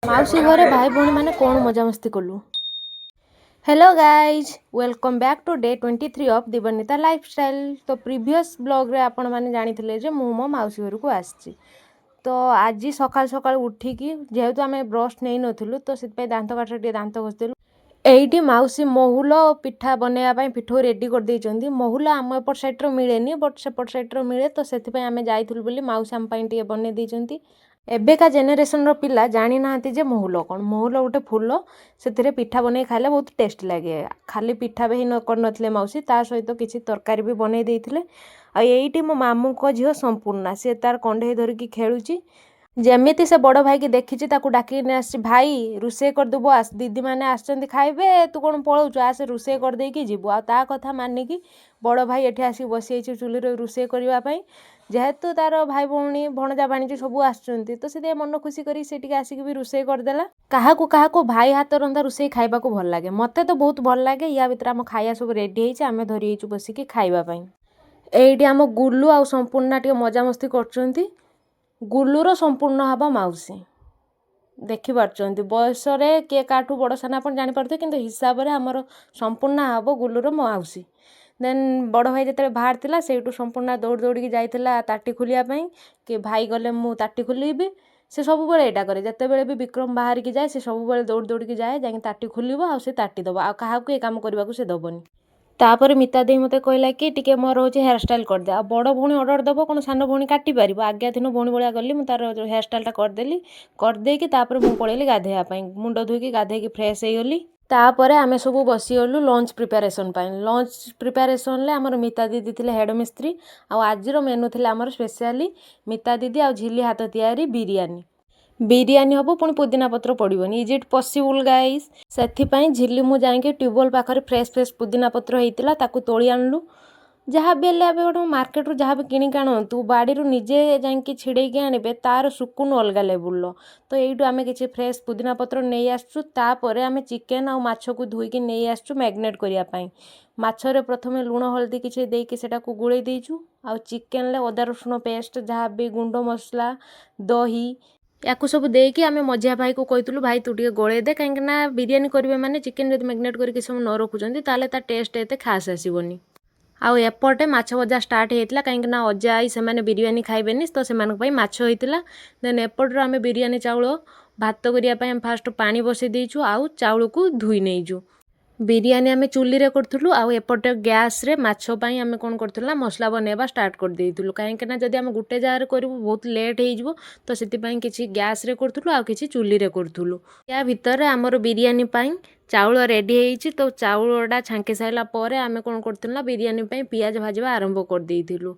माउसी घरे भाई भौणी मैंने कौन मजामस्ती कलु। Hello guys, welcome back to day 23 of Divnita lifestyle. तो प्रीवियस ब्लॉग रे आपण मैंने जानी जे मु मो माउसी घर को आसी। तो आज सकाल सकाल उठिकी जेहेतु आम ब्रश नहीं नथिलु तो से दांत काटे दांत घसीलु। एइटी माउसी महुल पिठा बनैया पिठौ रेडी कर देइचंदी। महुल आम एपट साइड मिलेनी बट सेपट साइड मिले तो से आम जाइलु बोली माउसी आम टे बनै देइचंती। एबेका जेनेरेशन पिला जानी नाहांती जे महुल कौन। महुल गोटे फूल से पिठा बनै खाइले बहुत टेस्ट लगे। खाली पिठा भी कर माउसी ता सहित किसी तरकारी भी बनै देइथिले। आ एइटी मो मामू को झियो संपूर्णा सी तार कंढे धरिकी खेलुची। जेमिति से बड़ भाई की देखी डाकी भाई रुसे करदेबू आस दीदी मैंने आसचंदी खाइबे तू कौन पलाउचु आसे रुसे करदेकी जीवु आ ता कथा मानिकी बड़ भाई एठी आसी बसी चुली रुसे करने जेहेतु तार भाई भौणी भणजा भाणीजी सब आसचंती तो से मन खुशी करी से आसिक भी रुसे करदेला। काहाकू काहाकू भाई हाथ रंधा रुसे खाइबा को भल लागे। मते तो बहुत भल लागे। या भितर आम खाइया सब रेडी होइछि आमे धरि होइछु बसिकी खाइबा पई। एइठी आम गुल्लू आ संपूर्णा टिके मजामस्ती करचंती। गुल्लूर संपूर्ण हवा माउसी देखिपार्चंती बयस किए काठू बड़ सान आप जानीपारे कि हिसाब से आमर संपूर्ण हम गुल्लूर माउसी। देन बड़ भाई जिते बाहर थिला सेठू संपूर्ण दौड़ दौड़ी जाइला ताटी खोलियापाई कि भाई गले मु ताटी खोलिबी। से सब बेले यहाँ करे जिते भी विक्रम बाहर की जाए से सब बेले दौड़ दौड़ी जाए जा ताटी खोलिब आ ताटी दब आ क्या ये कम करने से दबनी। तापर मिता दी मते कहला कि टिके मोर होची हेयर स्टाइल कर दे। आ बड़ भौणी ऑर्डर दबो कोन सान भौणी काटी पारिबो। आज्ञा दिन भौणी भलिया गली मु तार हेयर स्टाइल टा करदेली। करदेकी तापर मु पळेली गाधेया पई मुंड धोईकी गाधेकी फ्रेश हे गली। तापर आमे सब बसीगलु लंच प्रिपरेशन पाई। लंच प्रिपरेशन ले आमर मिता दीदी थिले हेड मिस्त्री आ आजिर मेनू थिले आमर स्पेशली मिता दीदी आ झिली हाथ तैयारी बिरयानी। बिरयानी हम पुणी पुदीना पत्र पड़ोनी। Is it possible guys. से झिली मु जाइए ट्यूबवेल पाखे फ्रेश फ्रेश पुदीना पत्र होता ताकू तोली आणलु। जहाँ भी गोटे मार्केट रू जहाँ भी किणिक आणतु बाड़ी निजे जाइए छिड़ेकी आने तार सुकुन अलग लेवुल। तो यू आम कि फ्रेश पुदीना पत्र नहीं आसचु। तापर आम चिकेन आ माछ को धोईकी नहीं आसचु मैग्नेट करने। माछरे प्रथम लुण हल्दी किसी देकी सेटा को गुड़े देइचु। आ चिकेन ले अदा रसुण पेस्ट जहाँ भी गुंड मसला दही या सब देकी आम मझिया भाई को कहलु भाई तू टे गोले दे कहीं बिरयानी करेंगे माने चिकेन जब मैग्नेट करके सब न रखुच्च ताले ता टेस्ट एते खास आसबनी। आउ एपटे माछ भजा स्टार्ट होता कहीं अजा आई से बिरयानी खाइबेनी तो से माछ होता। देन एपटर आम बिरयानी चाउल भात करने फास्ट पानी बसई देचु आउ चाउल को धोई नहींजु। बिरयानी आम चुली रे करथुलु आउ एपटे गैस रे माछ पई आम कोन करथुलु ना मसला बनैबा स्टार्ट कर देइथुलु। काहेकि ना जदि आम गुटे जार करिवु बहुत लेट हेइजबो तो सेति पई किछि गैस रे करथुलु आउ किछि चुली रे करथुलु। या भितर हमर बिरयानी पई चाउल रेडी हेइछि तो चाउलडा छांकी साइला परे आम कोन करथुलु ना बिरयानी पई पियाज भाजबा आरंभ कर देइथिलु।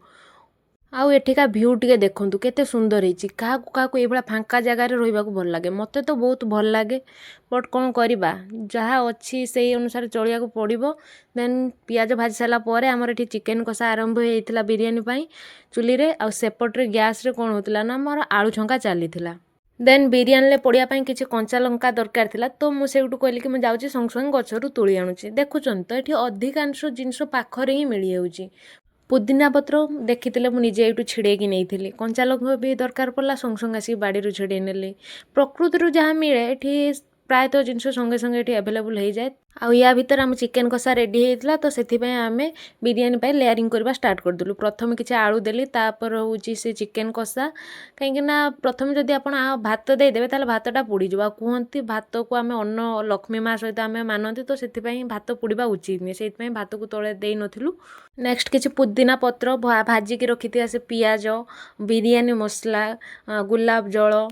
आउ एठिका भ्यू टिके देखंतु केते सुंदर हेछि। काहाकू एभला फांका जगह रे रहिबा को भल लागे। मते तो बहुत भल लागे बट कोन करिबा जहाँ अच्छी से अनुसार चलिया को पड़िबो। देन पियाज भाजी साला परे हमर एठी चिकेन कषा आरंभ हेइथिला बिरयानी पई चुली रे। आ सेपट रे गैस रे कोन होतिला ना हमर आलू छंका चलीथिला। देन बिरयानी ले पड़िया पई किछि कंचा लंका दरकार थिला तो मु सेउटु कहली कि मु जाउची संग संग गछरु तुली आनुची। देखुचन तो एठी अधिकांश जिनिस पाखरे ही मिली हेउची। पुदीना पत्र देखी मुझे ये छिड़ेकी नहीं कंचा लंका भी दरकार पड़ा संग संग आसिक बाड़ी छिड़े ने। प्रकृति जहाँ मिले ये प्रायतः जिनस संगे संगे ये एभेलेबुल हो जाए। आउ या भीतर आम चिकेन कषा रेडी होता तो से आम बिरयानी पाई लेयरिंग करवा स्टार्ट करदेलु। प्रथम किसी आलू देली तापर हूँ से चिकेन कषा कहीं प्रथम जदि आप भात देदेवे ताले भातटा पोड़ीजा। कहते भात को आम अन्न लक्ष्मी माँ सहित आम मानती तो से भात पोड़ा उचित नहीं से भात को तले दे नथिलु। नेक्स्ट किसी पुदीना पत्र भाजिकी रखी से पियाज बिरयानी मसला गुलाब जल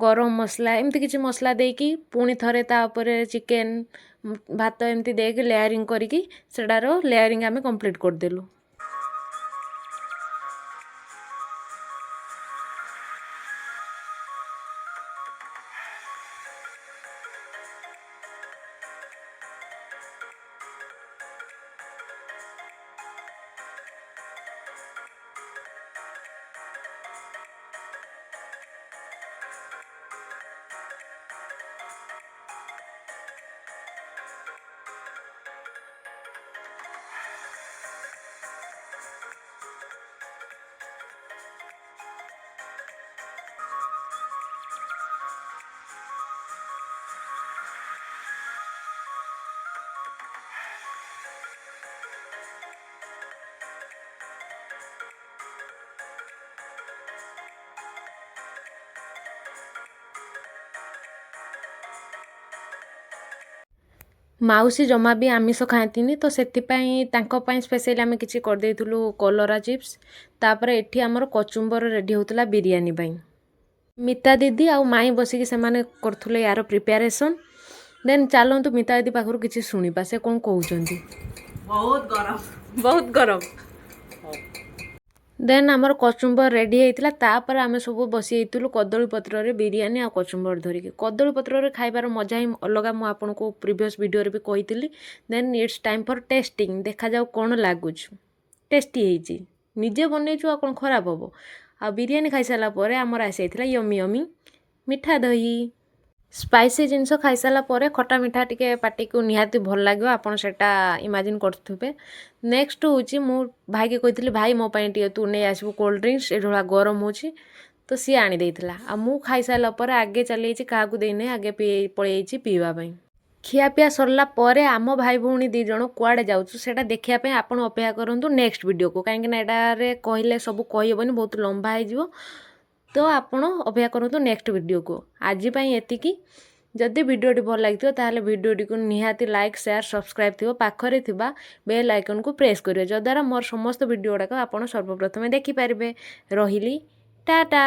गरम मसला एमती किसी मसला देकी पुणी थरे तापर चिकेन भात एमती देके लेयरिंग करिकी सेडार लेयरिंग आम कंप्लीट करदेलु। ମାଉସୀ ଜମା ବି ଆମିଷ ଖାଆନ୍ତିନି ତ ସେଥିପାଇଁ ତାଙ୍କ ପାଇଁ ସ୍ପେଶାଲି ଆମେ କିଛି କରିଦେଇଥିଲୁ କଲରା ଚିପ୍ସ। ତାପରେ ଏଠି ଆମର କଚୁମ୍ବର ରେଡ଼ି ହେଉଥିଲା ବିରିୟାନୀ ପାଇଁ। ମିତା ଦିଦି ଆଉ ମାଇଁ ବସିକି ସେମାନେ କରୁଥିଲେ ୟାର ପ୍ରିପାରେସନ୍। ଦେନ୍ ଚାଲନ୍ତୁ ମିତା ଦିଦି ପାଖରୁ କିଛି ଶୁଣିବା ସେ କ'ଣ କହୁଛନ୍ତି। ବହୁତ ଗରମ। ଦେନ୍ ଆମର କଚୁମ୍ବର ରେଡ଼ି ହେଇଥିଲା। ତାପରେ ଆମେ ସବୁ ବସି ହେଇଥିଲୁ କଦଳୀ ପତ୍ରରେ ବିରିୟାନୀ ଆଉ କଚୁମ୍ବର ଧରିକି। କଦଳୀ ପତ୍ରରେ ଖାଇବାର ମଜା ହିଁ ଅଲଗା, ମୁଁ ଆପଣଙ୍କୁ ପ୍ରିଭିୟସ୍ ଭିଡ଼ିଓରେ ବି କହିଥିଲି। ଦେନ୍ ଇଟ୍ସ ଟାଇମ୍ ଫର୍ ଟେଷ୍ଟିଂ। ଦେଖାଯାଉ କ'ଣ ଲାଗୁଛି। ଟେଷ୍ଟି ହେଇଛି, ନିଜେ ବନେଇଛୁ ଆଉ କ'ଣ ଖରାପ ହେବ। ଆଉ ବିରିୟାନୀ ଖାଇସାରିଲା ପରେ ଆମର ଆସିଯାଇଥିଲା ୟମି ୟମି ମିଠା ଦହି। ସ୍ପାଇସି ଜିନିଷ ଖାଇସାରିଲା ପରେ ଖଟା ମିଠା ଟିକେ ପାଟିକୁ ନିହାତି ଭଲ ଲାଗିବ, ଆପଣ ସେଇଟା ଇମାଜିନ୍ କରୁଥିବେ। ନେକ୍ସଟ ହେଉଛି ମୁଁ ଭାଇକି କହିଥିଲି ଭାଇ ମୋ ପାଇଁ ଟିକେ ତୁ ନେଇ ଆସିବୁ କୋଲ୍ଡ ଡ୍ରିଙ୍କସ୍, ଏଠି ଭଳିଆ ଗରମ ହେଉଛି। ତ ସିଏ ଆଣି ଦେଇଥିଲା। ଆଉ ମୁଁ ଖାଇସାରିଲା ପରେ ଆଗେ ଚାଲିଯାଇଛି, କାହାକୁ ଦେଇନାହିଁ, ଆଗେ ପଳେଇଯାଇଛି ପିଇବା ପାଇଁ। ଖିଆପିଆ ସରିଲା ପରେ ଆମ ଭାଇ ଭଉଣୀ 2 ଜଣ କୁଆଡ଼େ ଯାଉଛୁ ସେଇଟା ଦେଖିବା ପାଇଁ ଆପଣ ଅପେକ୍ଷା କରନ୍ତୁ ନେକ୍ସଟ ଭିଡ଼ିଓକୁ। କାହିଁକିନା ଏଟାରେ କହିଲେ ସବୁ କହିହେବନି, ବହୁତ ଲମ୍ବା ହେଇଯିବ। ତ ଆପଣ ଅପେକ୍ଷା କରନ୍ତୁ ନେକ୍ସଟ ଭିଡ଼ିଓକୁ। ଆଜି ପାଇଁ ଏତିକି। ଯଦି ଭିଡ଼ିଓଟି ଭଲ ଲାଗିଥିବ ତାହେଲେ ଭିଡ଼ିଓଟିକୁ ନିହାତି ଲାଇକ୍, ସେୟାର, ସବସ୍କ୍ରାଇବ୍ ଥିବ ପାଖରେ ଥିବା ବେଲ୍ ଆଇକନ୍କୁ ପ୍ରେସ୍ କରିବେ, ଯଦ୍ୱାରା ମୋର ସମସ୍ତ ଭିଡ଼ିଓ ଗୁଡ଼ାକ ଆପଣ ସର୍ବପ୍ରଥମେ ଦେଖିପାରିବେ। ରହିଲି, ଟାଟା।